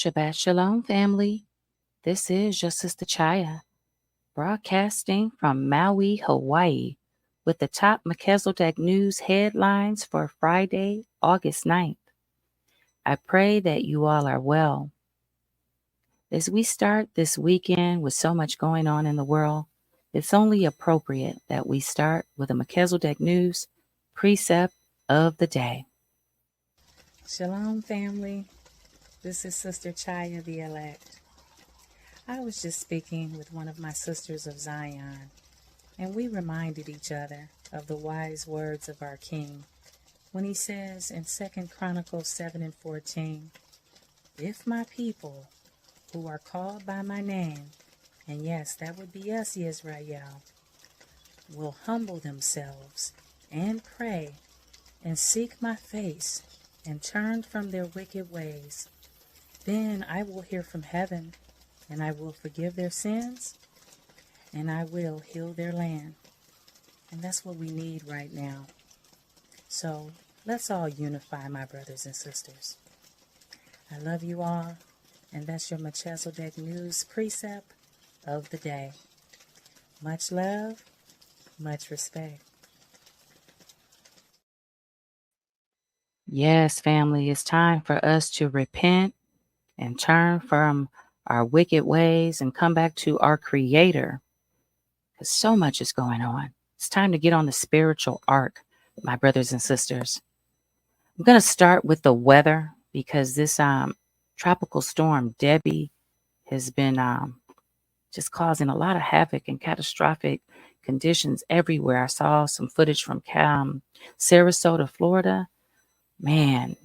Shabbat Shalom, family. This is your sister Chayah, broadcasting from Maui, Hawaii, with the top Melchizedek news headlines for Friday, August 9th. I pray that you all are well. As we start this weekend with so much going on in the world, it's only appropriate that we start with a Melchizedek news precept of the day. Shalom, family. This is Sister Chayah the elect. I was just speaking with one of my sisters of Zion, and we reminded each other of the wise words of our King when he says in 2 Chronicles 7:14, "If my people who are called by my name," and yes, that would be us, Yisrael, "will humble themselves and pray and seek my face and turn from their wicked ways, then I will hear from heaven, and I will forgive their sins, and I will heal their land." And that's what we need right now. So let's all unify, my brothers and sisters. I love you all, and that's your Melchizedek news precept of the day. Much love, much respect. Yes, family, it's time for us to repent and turn from our wicked ways and come back to our Creator, because so much is going on. It's time to get on the spiritual ark, my brothers and sisters. I'm going to start with the weather because this tropical storm, Debbie, has been just causing a lot of havoc and catastrophic conditions everywhere. I saw some footage from Sarasota, Florida. Man,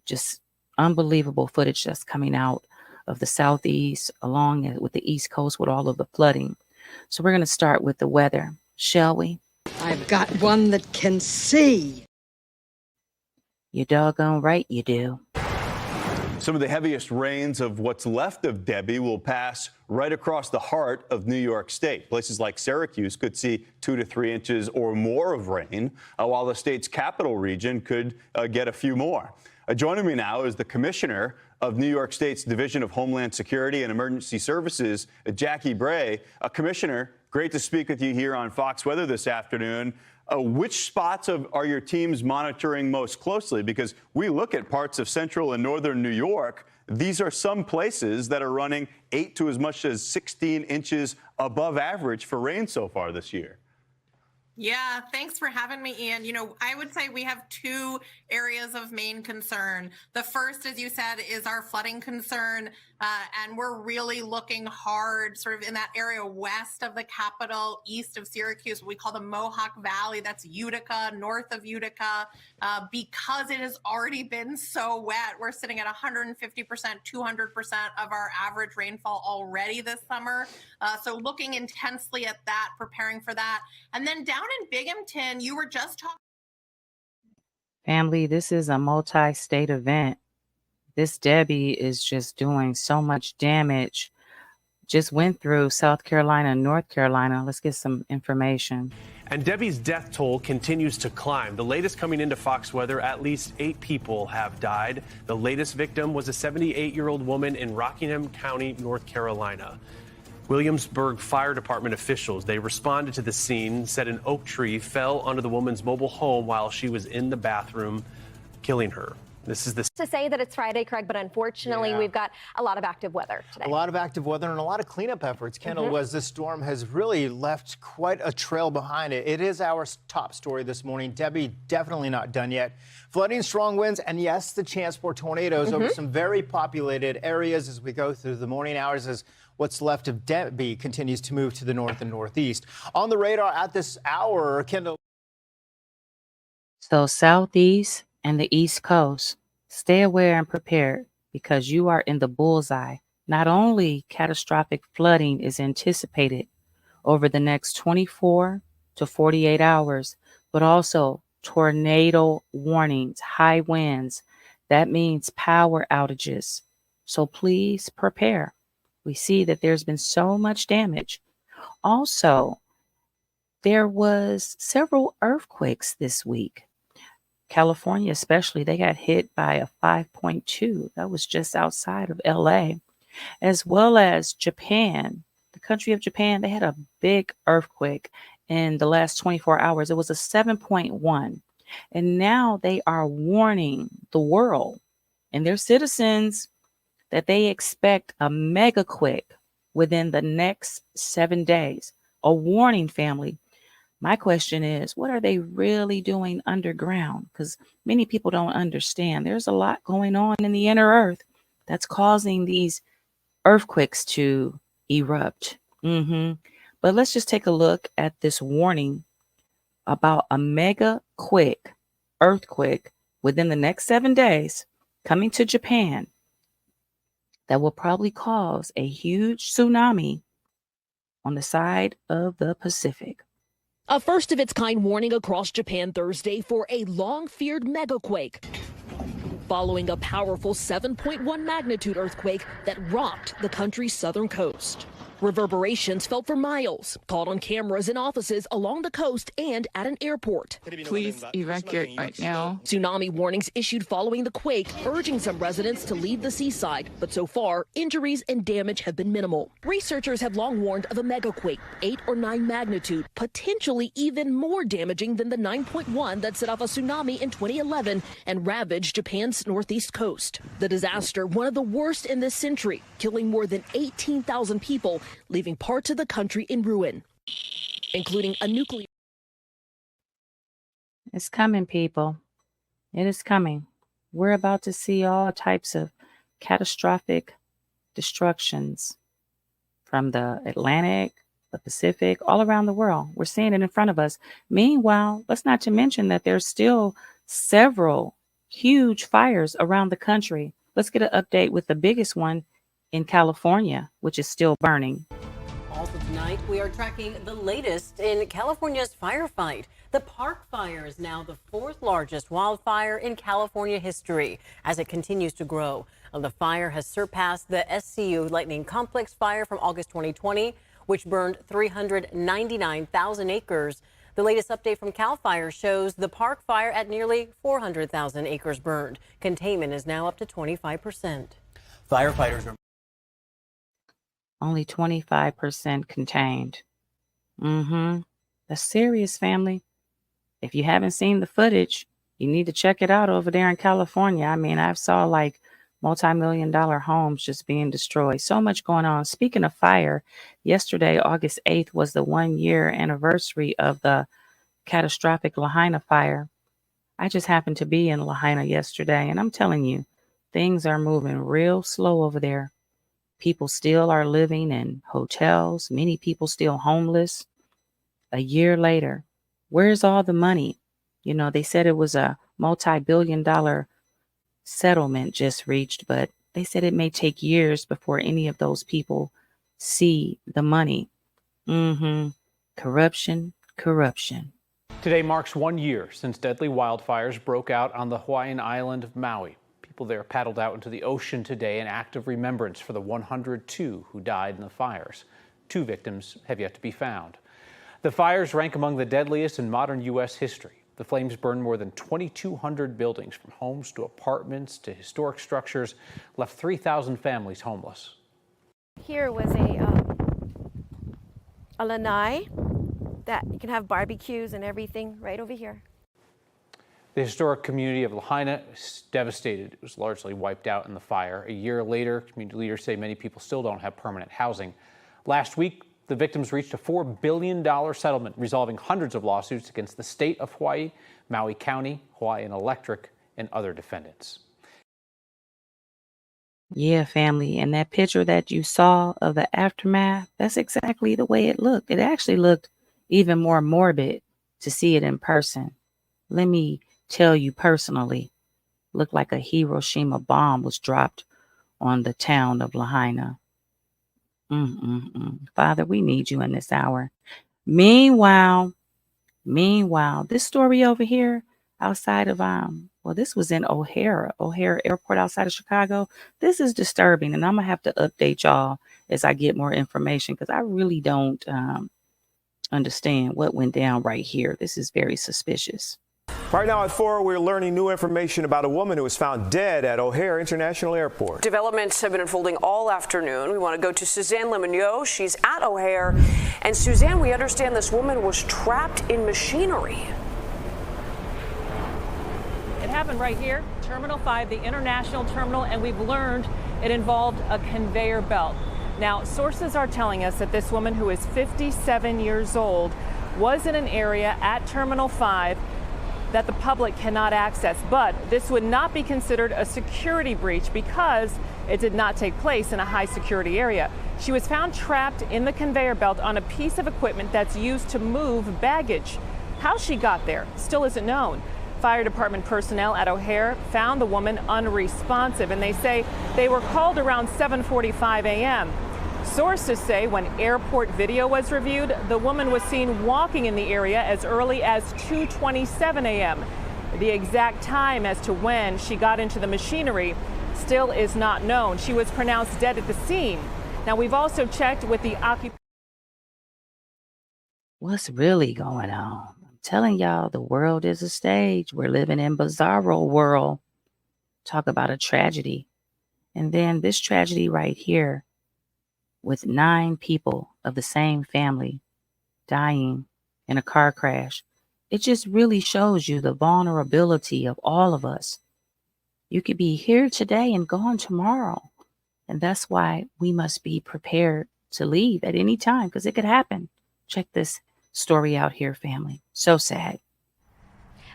just unbelievable footage that's coming out of the southeast along with the east coast with all of the flooding. So we're going to start with the weather, shall we? I've got one that can see. You're doggone right you do. Some of the heaviest rains of what's left of Debbie will pass right across the heart of New York State. Places like Syracuse could see 2 to 3 inches or more of rain, while the state's capital region could get a few more. Joining me now is the commissioner of New York State's Division of Homeland Security and Emergency Services, Jackie Bray. Commissioner, great to speak with you here on Fox Weather this afternoon. Which spots are your teams monitoring most closely? Because we look at parts of central and northern New York. These are some places that are running 8 to as much as 16 inches above average for rain so far this year. Yeah, thanks for having me, Ian. You know, I would say we have 2 areas of main concern. The first, as you said, is our flooding concern, and we're really looking hard sort of in that area west of the capital, east of Syracuse, what we call the Mohawk Valley. That's Utica, north of Utica, because it has already been so wet. We're sitting at 150%, 200% of our average rainfall already this summer. So looking intensely at that, preparing for that. And then down in Binghamton, you were just talking. Family, this is a multi-state event. This Debbie is just doing so much damage. Just went through South Carolina and North Carolina. Let's get some information. And Debbie's death toll continues to climb. The latest coming into Fox Weather, at least 8 people have died. The latest victim was a 78-year-old woman in Rockingham County, North Carolina. Williamsburg Fire Department officials, they responded to the scene, said an oak tree fell onto the woman's mobile home while she was in the bathroom, killing her. This is to say that it's Friday, Craig, but unfortunately, we've got a lot of active weather today. A lot of active weather and a lot of cleanup efforts, Kendall, as this storm has really left quite a trail behind it. It is our top story this morning. Debbie, definitely not done yet. Flooding, strong winds, and yes, the chance for tornadoes over some very populated areas as we go through the morning hours as what's left of Debbie continues to move to the north and northeast. On the radar at this hour, Kendall. So southeast and the east coast, stay aware and prepared because you are in the bullseye. Not only catastrophic flooding is anticipated over the next 24 to 48 hours, but also tornado warnings, high winds. That means power outages. So please prepare. We see that there's been so much damage. Also, there was several earthquakes this week. California, especially, they got hit by a 5.2. That was just outside of LA, as well as Japan. The country of Japan, they had a big earthquake in the last 24 hours. It was a 7.1. And now they are warning the world and their citizens that they expect a mega quake within the next 7 days. A warning, family. My question is, what are they really doing underground? Because many people don't understand. There's a lot going on in the inner earth that's causing these earthquakes to erupt. But let's just take a look at this warning about a mega quick earthquake within the next 7 days coming to Japan that will probably cause a huge tsunami on the side of the Pacific. A first-of-its-kind warning across Japan Thursday for a long-feared megaquake, following a powerful 7.1 magnitude earthquake that rocked the country's southern coast. Reverberations felt for miles, caught on cameras in offices along the coast and at an airport. Please evacuate right now. Tsunami warnings issued following the quake, urging some residents to leave the seaside. But so far, injuries and damage have been minimal. Researchers have long warned of a megaquake, 8 or 9 magnitude, potentially even more damaging than the 9.1 that set off a tsunami in 2011 and ravaged Japan's northeast coast. The disaster, one of the worst in this century, killing more than 18,000 people, leaving parts of the country in ruin, including a nuclear. It's coming, people. It is coming. We're about to see all types of catastrophic destructions from the Atlantic, the Pacific, all around the world. We're seeing it in front of us. Meanwhile, let's not to mention that there's still several huge fires around the country. Let's get an update with the biggest one in California, which is still burning. Also tonight, we are tracking the latest in California's firefight. The Park Fire is now the 4th largest wildfire in California history as it continues to grow. The fire has surpassed the SCU Lightning Complex fire from August 2020, which burned 399,000 acres. The latest update from CAL FIRE shows the Park Fire at nearly 400,000 acres burned. Containment is now up to 25%. Firefighters are only 25% contained. That's serious, family. If you haven't seen the footage, you need to check it out over there in California. I mean, I saw like multi-million-dollar homes just being destroyed. So much going on. Speaking of fire, yesterday, August 8th, was the 1-year anniversary of the catastrophic Lahaina fire. I just happened to be in Lahaina yesterday, and I'm telling you, things are moving real slow over there. People still are living in hotels. Many people still homeless. A year later, where's all the money? You know, they said it was a multi-billion-dollar settlement just reached, but they said it may take years before any of those people see the money. Corruption. Today marks 1 year since deadly wildfires broke out on the Hawaiian island of Maui. People there paddled out into the ocean today in act of remembrance for the 102 who died in the fires. 2 victims have yet to be found. The fires rank among the deadliest in modern U.S. history. The flames burned more than 2,200 buildings, from homes to apartments to historic structures, left 3,000 families homeless. Here was a lanai that you can have barbecues and everything right over here. The historic community of Lahaina is devastated. It was largely wiped out in the fire. A year later, community leaders say many people still don't have permanent housing. Last week, the victims reached a $4 billion settlement, resolving hundreds of lawsuits against the state of Hawaii, Maui County, Hawaiian Electric, and other defendants. Yeah, family. And that picture that you saw of the aftermath, that's exactly the way it looked. It actually looked even more morbid to see it in person. Let me tell you personally, looked like a Hiroshima bomb was dropped on the town of Lahaina. Father, we need you in this hour. Meanwhile, this story over here outside of, this was in O'Hare Airport outside of Chicago. This is disturbing, and I'm going to have to update y'all as I get more information, because I really don't understand what went down right here. This is very suspicious. Right now at 4, we're learning new information about a woman who was found dead at O'Hare International Airport. Developments have been unfolding all afternoon. We want to go to Suzanne Lemonnier. She's at O'Hare. And Suzanne, we understand this woman was trapped in machinery. It happened right here, Terminal 5, the international terminal, and we've learned it involved a conveyor belt. Now, sources are telling us that this woman, who is 57 years old, was in an area at Terminal 5 that the public cannot access. But this would not be considered a security breach because it did not take place in a high security area. She was found trapped in the conveyor belt on a piece of equipment that's used to move baggage. How she got there still isn't known. Fire department personnel at O'Hare found the woman unresponsive, and they say they were called around 7:45 a.m. Sources say when airport video was reviewed, the woman was seen walking in the area as early as 2:27 a.m. The exact time as to when she got into the machinery still is not known. She was pronounced dead at the scene. Now, we've also checked with the occupant. What's really going on? I'm telling y'all, the world is a stage. We're living in bizarro world. Talk about a tragedy. And then this tragedy right here, with 9 people of the same family dying in a car crash. It just really shows you the vulnerability of all of us. You could be here today and gone tomorrow. And that's why we must be prepared to leave at any time, because it could happen. Check this story out here, family. So sad.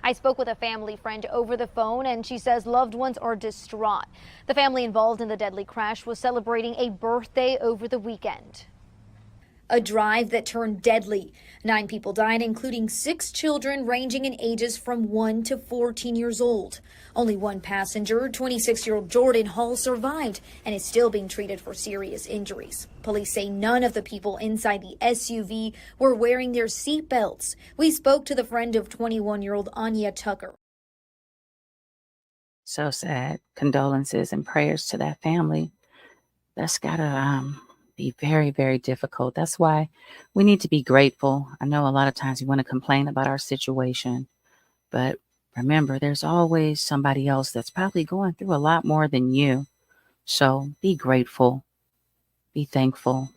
I spoke with a family friend over the phone, and she says loved ones are distraught. The family involved in the deadly crash was celebrating a birthday over the weekend. A drive that turned deadly. 9 people died, including 6 children ranging in ages from 1 to 14 years old. Only one passenger, 26-year-old Jordan Hall, survived and is still being treated for serious injuries. Police say none of the people inside the SUV were wearing their seat belts. We spoke to the friend of 21-year-old Anya Tucker. So sad. Condolences and prayers to that family. That's gotta be very, very difficult. That's why we need to be grateful. I know a lot of times we want to complain about our situation, but remember, there's always somebody else that's probably going through a lot more than you. So be grateful. Be thankful.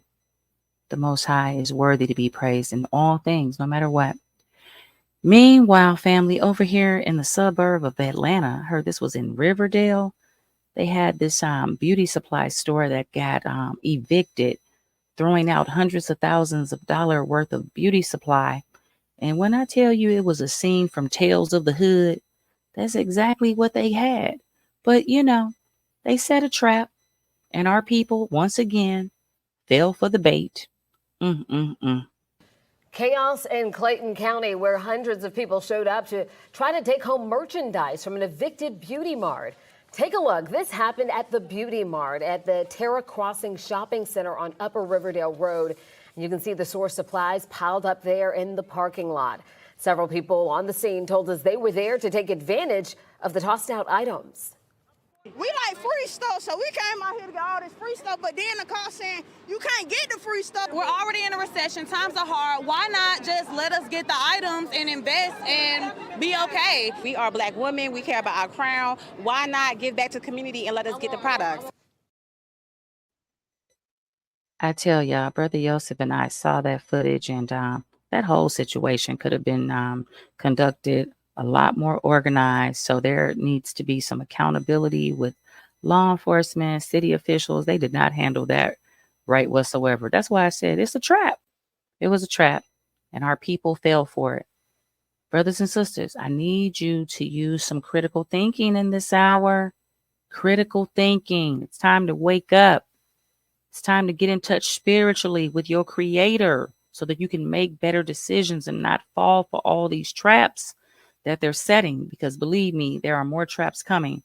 The Most High is worthy to be praised in all things, no matter what. Meanwhile, family, over here in the suburb of Atlanta, I heard this was in Riverdale. They had this beauty supply store that got evicted, throwing out hundreds of thousands of dollars worth of beauty supply. And when I tell you it was a scene from Tales of the Hood, that's exactly what they had. But, you know, they set a trap, and our people, once again, fell for the bait. Chaos in Clayton County, where hundreds of people showed up to try to take home merchandise from an evicted beauty mart. Take a look. This happened at the Beauty Mart at the Terra Crossing Shopping Center on Upper Riverdale Road. You can see the source supplies piled up there in the parking lot. Several people on the scene told us they were there to take advantage of the tossed out items. We like free stuff, so we came out here to get all this free stuff, but then the car saying you can't get the free stuff. We're already in a recession. Times are hard. Why not just let us get the items and invest and be okay? We are Black women. We care about our crown. Why not give back to the community and let us get the products? I tell y'all, Brother Joseph and I saw that footage, and that whole situation could have been conducted a lot more organized. So there needs to be some accountability with law enforcement, city officials. They did not handle that right whatsoever. That's why I said it's a trap. It was a trap, and our people fell for it. Brothers and sisters, I need you to use some critical thinking in this hour. Critical thinking. It's time to wake up. It's time to get in touch spiritually with your Creator so that you can make better decisions and not fall for all these traps that they're setting, because believe me, there are more traps coming.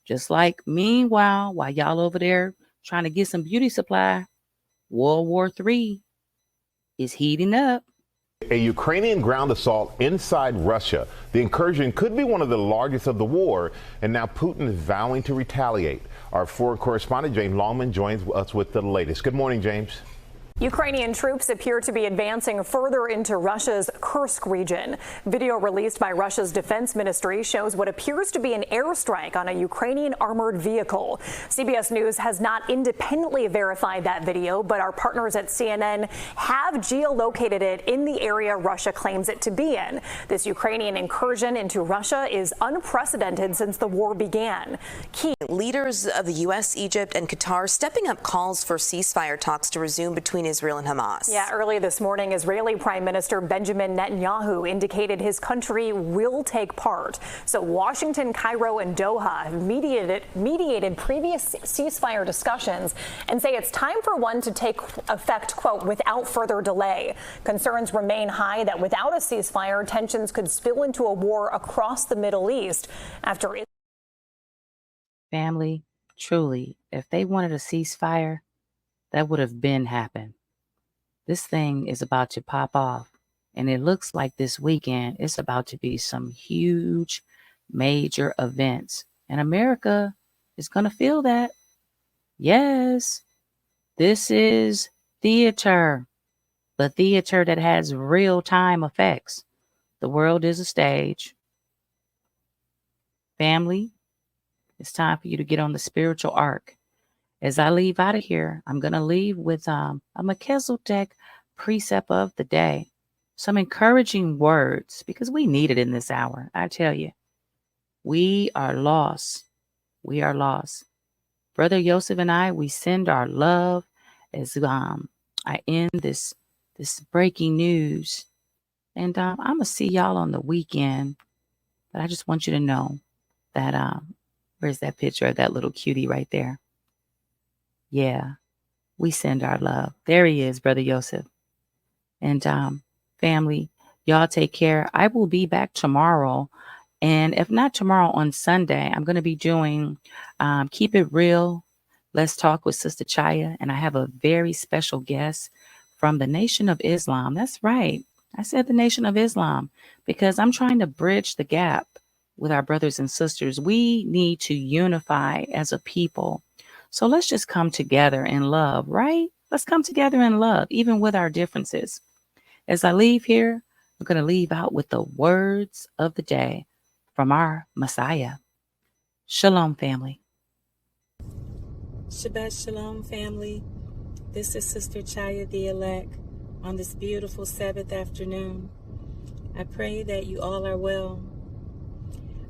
Just like meanwhile, while y'all over there trying to get some beauty supply, World War III is heating up. A Ukrainian ground assault inside Russia. The incursion could be one of the largest of the war, and now Putin is vowing to retaliate. Our foreign correspondent, James Longman, joins us with the latest. Good morning, James. Ukrainian troops appear to be advancing further into Russia's Kursk region. Video released by Russia's defense ministry shows what appears to be an airstrike on a Ukrainian armored vehicle. CBS News has not independently verified that video, but our partners at CNN have geolocated it in the area Russia claims it to be in. This Ukrainian incursion into Russia is unprecedented since the war began. Key leaders of the U.S., Egypt, and Qatar stepping up calls for ceasefire talks to resume between Israel and Hamas. Yeah, early this morning, Israeli Prime Minister Benjamin Netanyahu indicated his country will take part. So Washington, Cairo, and Doha have mediated previous ceasefire discussions and say it's time for one to take effect, quote, without further delay. Concerns remain high that without a ceasefire, tensions could spill into a war across the Middle East after it. Family, truly, if they wanted a ceasefire, that would have been happened. This thing is about to pop off, and it looks like this weekend it's about to be some huge, major events, and America is going to feel that. Yes, this is theater, but theater that has real-time effects. The world is a stage. Family, it's time for you to get on the spiritual arc. As I leave out of here, I'm going to leave with a Melchizedek precept of the day. Some encouraging words, because we need it in this hour. I tell you, we are lost. We are lost. Brother Yosef and I, we send our love as I end this breaking news. And I'm going to see y'all on the weekend. But I just want you to know that, where's that picture of that little cutie right there? Yeah, we send our love. There he is, Brother Yosef. And family, y'all take care. I will be back tomorrow. And if not tomorrow, on Sunday, I'm going to be doing Keep It Real. Let's Talk with Sister Chayah. And I have a very special guest from the Nation of Islam. That's right. I said the Nation of Islam because I'm trying to bridge the gap with our brothers and sisters. We need to unify as a people. So let's just come together in love, right? Let's come together in love, even with our differences. As I leave here, I'm going to leave out with the words of the day from our Messiah. Shalom, family. Shabbat Shalom, family. This is Sister Chayah the elect on this beautiful Sabbath afternoon. I pray that you all are well.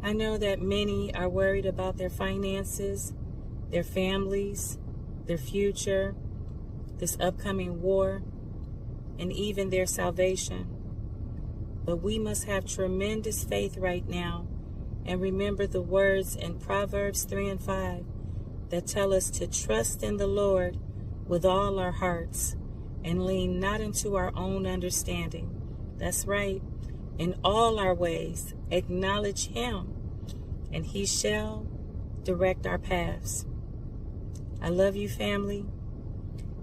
I know that many are worried about their finances, their families, their future, this upcoming war, and even their salvation. But we must have tremendous faith right now and remember the words in Proverbs 3 and 5 that tell us to trust in the Lord with all our hearts and lean not into our own understanding. That's right. In all our ways, acknowledge Him, and He shall direct our paths. I love you, family,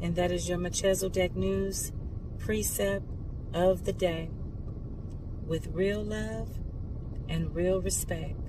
and that is your Melchizedek News precept of the day, with real love and real respect.